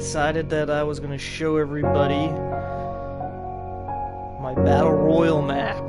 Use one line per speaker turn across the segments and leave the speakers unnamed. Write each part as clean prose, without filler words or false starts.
decided that I was going to show everybody my Battle Royal map.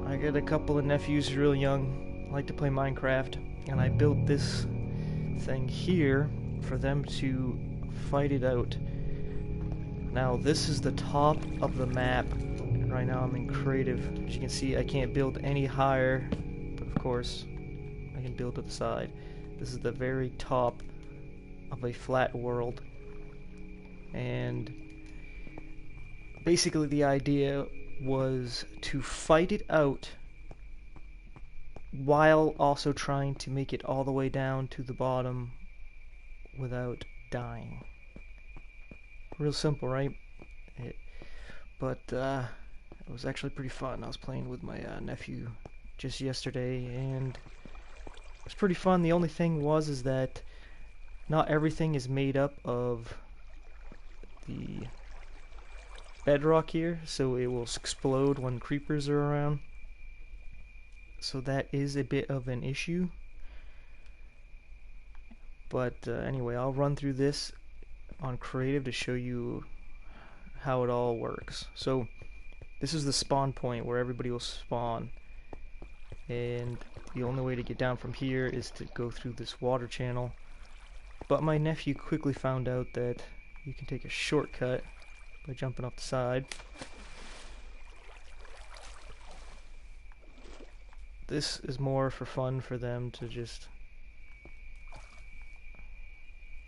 I got a couple of nephews real young, like to play Minecraft, and I built this thing here for them to fight it out. Now this is the top of the map, and right now I'm in creative. As you can see, I can't build any higher, but of course I can build to the side. This is the very top of a flat world, and basically the idea was to fight it out while also trying to make it all the way down to the bottom without dying. Real simple, right? But it was actually pretty fun. I was playing with my nephew just yesterday, and it was pretty fun. The only thing is that not everything is made up of the bedrock here, so it will explode when creepers are around. So that is a bit of an issue. But anyway, I'll run through this on creative to show you how it all works. So this is the spawn point where everybody will spawn, and the only way to get down from here is to go through this water channel. But my nephew quickly found out that you can take a shortcut by jumping off the side. This is more for fun for them to just...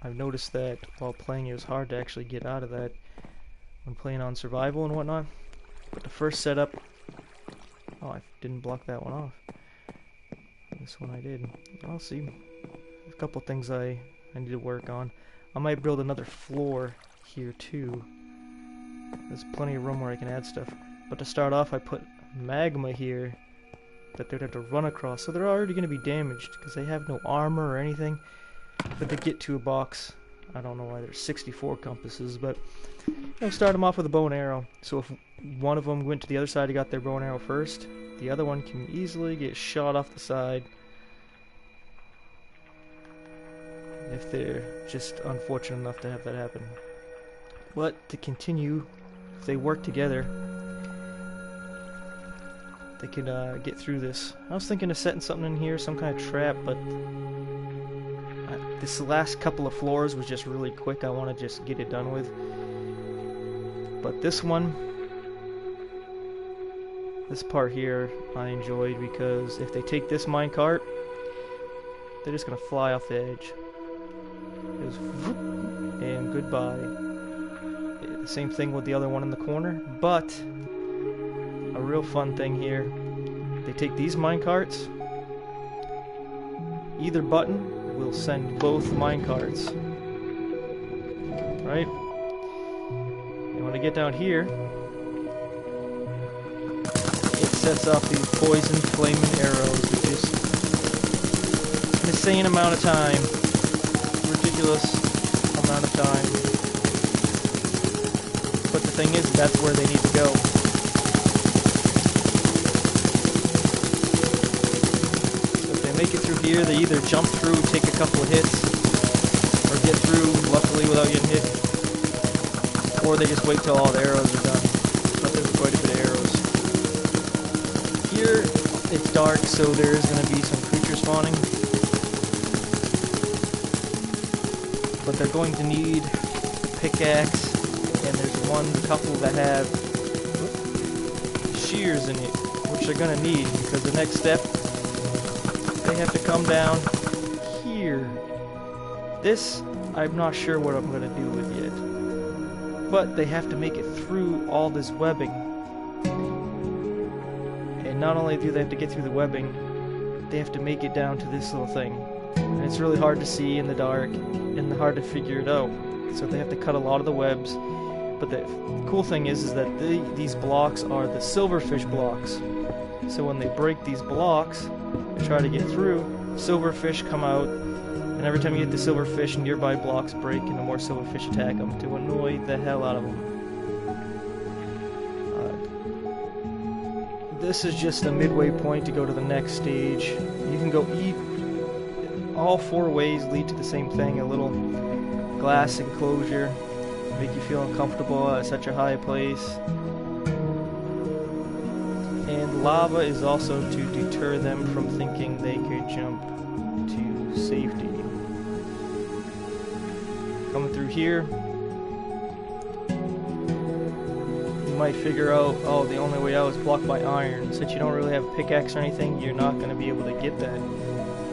I've noticed that while playing it was hard to actually get out of that when playing on survival and whatnot. But the first setup... Oh, I didn't block that one off. This one I did. I'll see. A couple things I need to work on. I might build another floor here too. There's plenty of room where I can add stuff. But to start off, I put magma here that they'd have to run across. So they're already going to be damaged because they have no armor or anything. But to get to a box, I don't know why there's 64 compasses, but I'll start them off with a bow and arrow. So if one of them went to the other side and got their bow and arrow first, the other one can easily get shot off the side if they're just unfortunate enough to have that happen. But to continue, if they work together, they can get through this. I was thinking of setting something in here, some kind of trap, but this last couple of floors was just really quick. I want to just get it done with. But this one, this part here, I enjoyed because if they take this minecart, they're just going to fly off the edge. It was whoop, and goodbye. The same thing with the other one in the corner, but a real fun thing here. They take these minecarts, either button will send both minecarts. Right? And when I get down here, it sets off these poison flaming arrows, which is an insane amount of time. Ridiculous amount of time. But the thing is, that's where they need to go. So if they make it through here, they either jump through, take a couple of hits, or get through, luckily, without getting hit. Or they just wait till all the arrows are done. But there's quite a bit of arrows. Here, it's dark, so there is going to be some creatures spawning. But they're going to need the pickaxe, and there's a couple that have shears in it, which they're going to need, because the next step, they have to come down here. This, I'm not sure what I'm going to do with yet. But they have to make it through all this webbing. And not only do they have to get through the webbing, they have to make it down to this little thing. And it's really hard to see in the dark, and hard to figure it out. So they have to cut a lot of the webs. But the cool thing is that these blocks are the silverfish blocks. So when they break these blocks and try to get through, silverfish come out, and every time you hit the silverfish, nearby blocks break, and the more silverfish attack them to annoy the hell out of them. This is just a midway point to go to the next stage. You can go all four ways lead to the same thing, a little glass enclosure, make you feel uncomfortable at such a high place. And lava is also to deter them from thinking they could jump to safety. Coming through here, you might figure out, oh, the only way out is blocked by iron. Since you don't really have a pickaxe or anything, you're not going to be able to get that.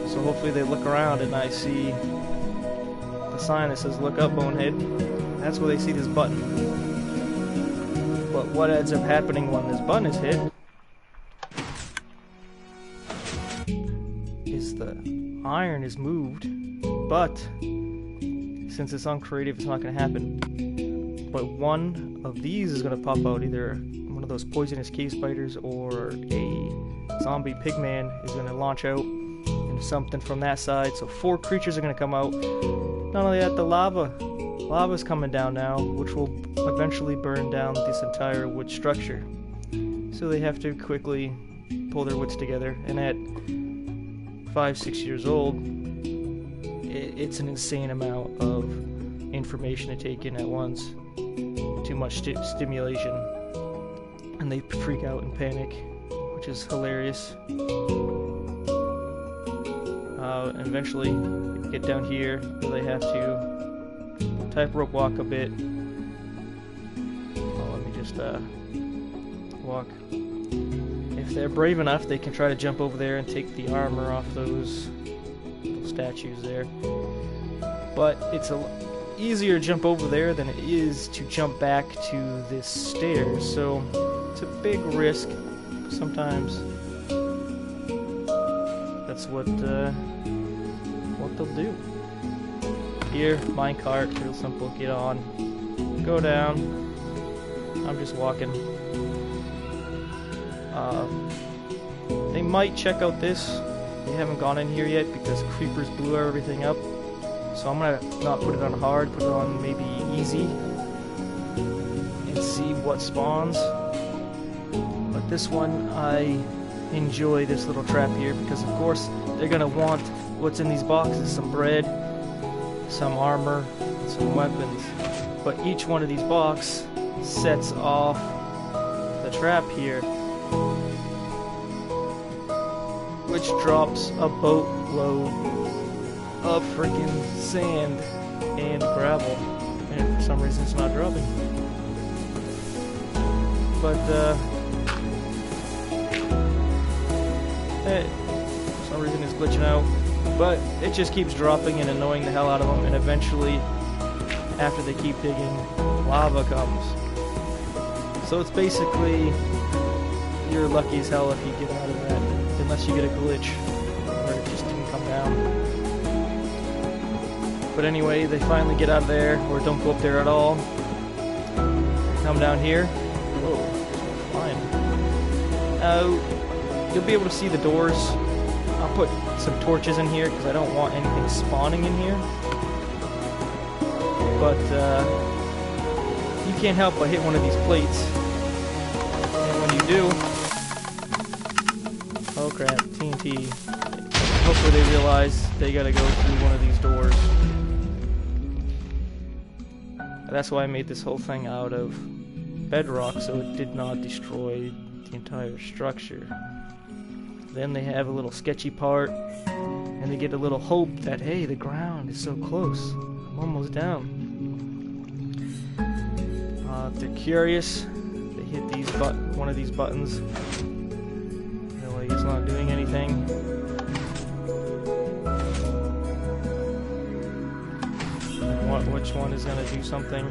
So hopefully they look around and I see the sign that says "Look up, bonehead." That's where they see this button. But what ends up happening when this button is hit is the iron is moved, but since it's uncreative, it's not going to happen. But one of these is going to pop out, either one of those poisonous cave spiders or a zombie pigman is going to launch out into something from that side. So 4 creatures are going to come out. Not only that, the lava's coming down now, which will eventually burn down this entire wood structure. So they have to quickly pull their wits together, and at 5-6 years old, it's an insane amount of information to take in at once. Too much stimulation, and they freak out and panic, which is hilarious. And eventually get down here where they have to tightrope walk a bit. Oh, let me just walk. If they're brave enough, they can try to jump over there and take the armor off those little statues there. But it's easier to jump over there than it is to jump back to this stairs. So it's a big risk. Sometimes that's what they'll do. Here, minecart, real simple. Get on, go down. I'm just walking. They might check out this. They haven't gone in here yet because creepers blew everything up. So I'm gonna not put it on hard, put it on maybe easy, and see what spawns. But this one, I enjoy this little trap here because of course they're gonna want what's in these boxes: some bread, some armor, and some weapons. But each one of these boxes sets off the trap here, which drops a boatload of freaking sand and gravel, and for some reason it's not dropping. But hey, for some reason it's glitching out, but it just keeps dropping and annoying the hell out of them, and eventually after they keep digging, lava comes. So it's basically, you're lucky as hell if you get out of that, unless you get a glitch where it just didn't come down. But anyway, they finally get out of there, or don't go up there at all. Come down here. Whoa, flying. You'll be able to see the doors. I'll put some torches in here because I don't want anything spawning in here. But you can't help but hit one of these plates. And when you do, oh crap, TNT. Hopefully they realize they gotta go through one of these doors. That's why I made this whole thing out of bedrock, so it did not destroy the entire structure. Then they have a little sketchy part, and they get a little hope that, hey, the ground is so close. I'm almost down. If they're curious, they hit one of these buttons. They're like, it's not doing anything. Which one is going to do something?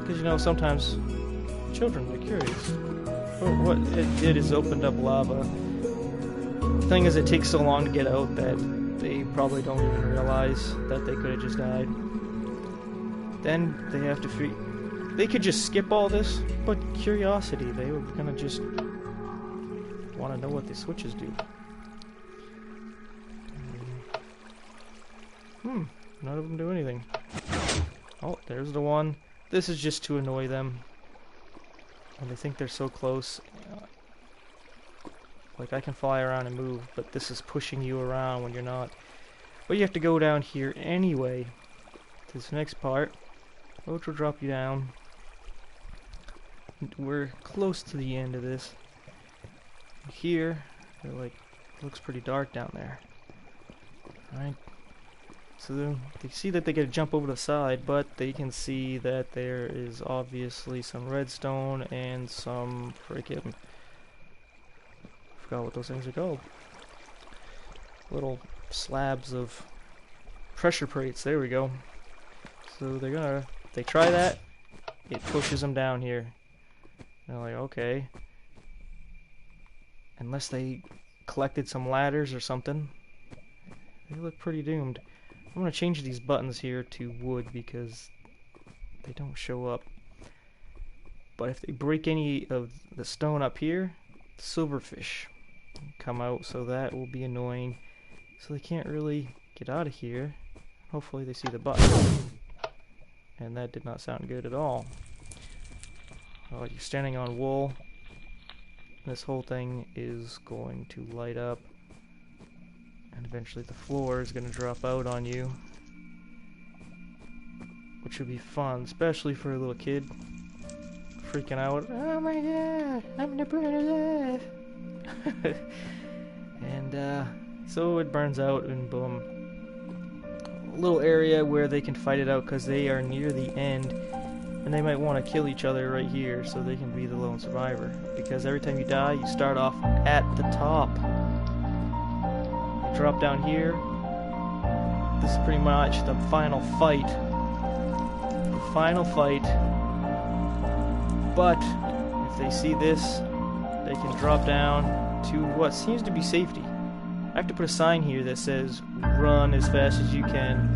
Because, you know, sometimes children are curious. But what it did is opened up lava. The thing is, it takes so long to get out that they probably don't even realize that they could have just died. Then they have to they could just skip all this, but curiosity, they were going to just want to know what the switches do. None of them do anything. Oh, there's the one. This is just to annoy them. When they think they're so close. Like, I can fly around and move, but this is pushing you around when you're not. But you have to go down here anyway this next part, which will drop you down. We're close to the end of this. Here, it looks pretty dark down there. Alright. So they see that they gotta jump over the side, but they can see that there is obviously some redstone and some freaking... I forgot what those things are called. Little slabs of pressure plates. There we go. So if they try that, it pushes them down here. They're like, okay. Unless they collected some ladders or something, they look pretty doomed. I'm going to change these buttons here to wood because they don't show up. But if they break any of the stone up here, silverfish come out, so that will be annoying. So they can't really get out of here. Hopefully they see the button. And that did not sound good at all. Oh, you're standing on wool. This whole thing is going to light up. And eventually the floor is going to drop out on you. Which would be fun, especially for a little kid. Freaking out. Oh my god, I'm gonna burn alive. And so it burns out and boom. A little area where they can fight it out because they are near the end. And they might want to kill each other right here so they can be the lone survivor. Because every time you die, you start off at the top. Drop down here. This is pretty much the final fight. The final fight. But if they see this, they can drop down to what seems to be safety. I have to put a sign here that says run as fast as you can.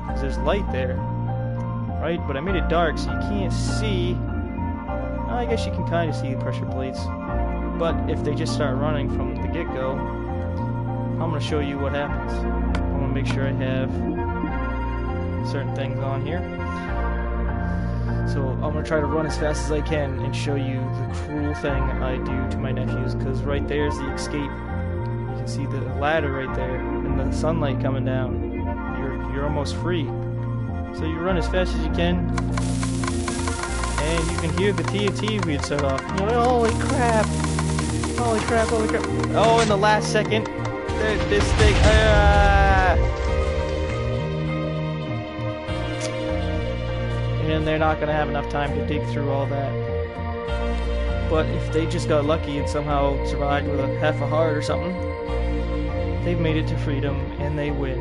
Because there's light there. Right? But I made it dark so you can't see. I guess you can kind of see the pressure plates. But if they just start running from the get-go, I'm going to show you what happens. I'm going to make sure I have certain things on here. So I'm going to try to run as fast as I can and show you the cruel thing I do to my nephews, because right there's the escape. You can see the ladder right there and the sunlight coming down. You're almost free. So you run as fast as you can, and you can hear the TNT being set off. You're like, holy crap! Holy crap! Holy crap! Oh, in the last second. This thing, and they're not going to have enough time to dig through all that. But if they just got lucky and somehow survived with a half a heart or something, they've made it to freedom and they win.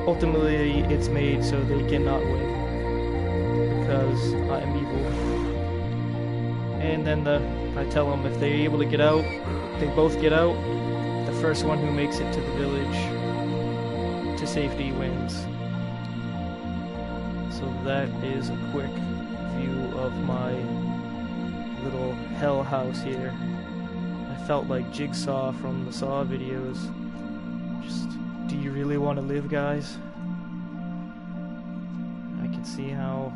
Ultimately, it's made so they cannot win because I am evil. And then I tell them if they're able to get out, they both get out. The first one who makes it to the village to safety wins. So that is a quick view of my little hell house here. I felt like Jigsaw from the Saw videos. Just, do you really want to live, guys? I can see how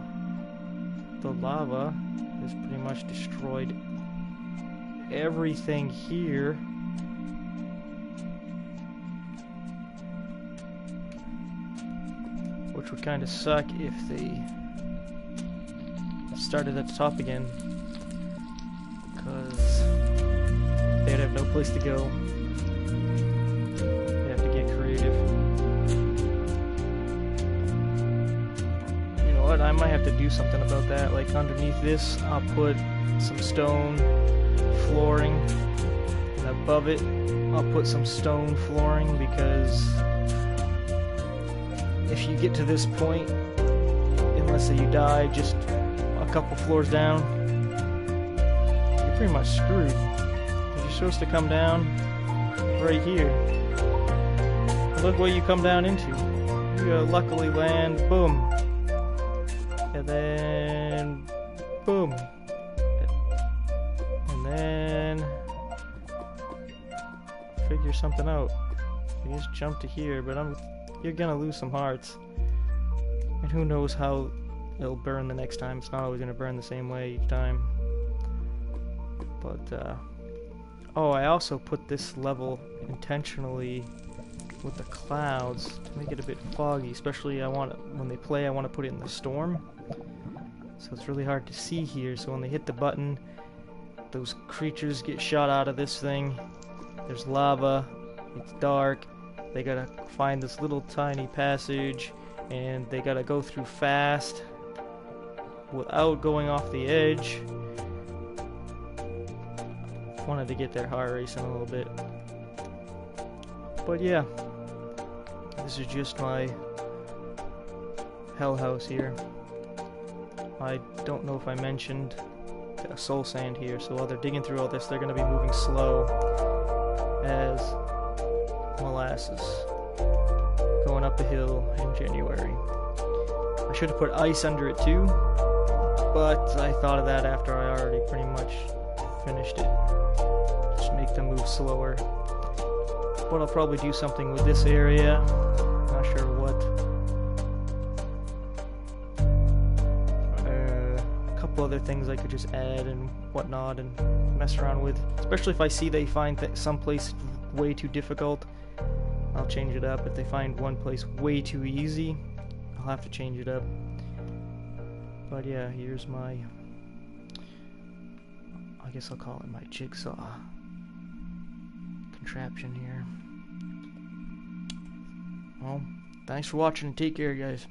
the lava has pretty much destroyed everything here. Which would kind of suck if they started at the top again, because they'd have no place to go. They have to get creative. You know what, I might have to do something about that. Like underneath this, I'll put some stone flooring, and above it, I'll put some stone flooring, because if you get to this point, unless you die just a couple floors down, you're pretty much screwed. You're supposed to come down right here. Look what you come down into. You luckily land, boom. And then, boom. And then, figure something out. You just jump to here, but you're gonna lose some hearts. And who knows how it'll burn the next time. It's not always gonna burn the same way each time. But, oh, I also put this level intentionally with the clouds to make it a bit foggy, especially when they play I want to put it in the storm. So it's really hard to see here, so when they hit the button, those creatures get shot out of this thing. There's lava, it's dark, they gotta find this little tiny passage, and they gotta go through fast without going off the edge. Wanted to get their heart racing a little bit. But yeah, this is just my hell house here. I don't know if I mentioned a soul sand here, so while they're digging through all this, they're going to be moving slow as molasses going up the hill in January. I should have put ice under it too, but I thought of that after I already pretty much finished it. Just make them move slower. But I'll probably do something with this area. Not sure what. A couple other things I could just add and whatnot and mess around with. Especially if I see they find some place way too difficult, I'll change it up. If they find one place way too easy, I'll have to change it up. But yeah, here's my, I guess I'll call it my jigsaw contraption here. Well, thanks for watching and take care, guys.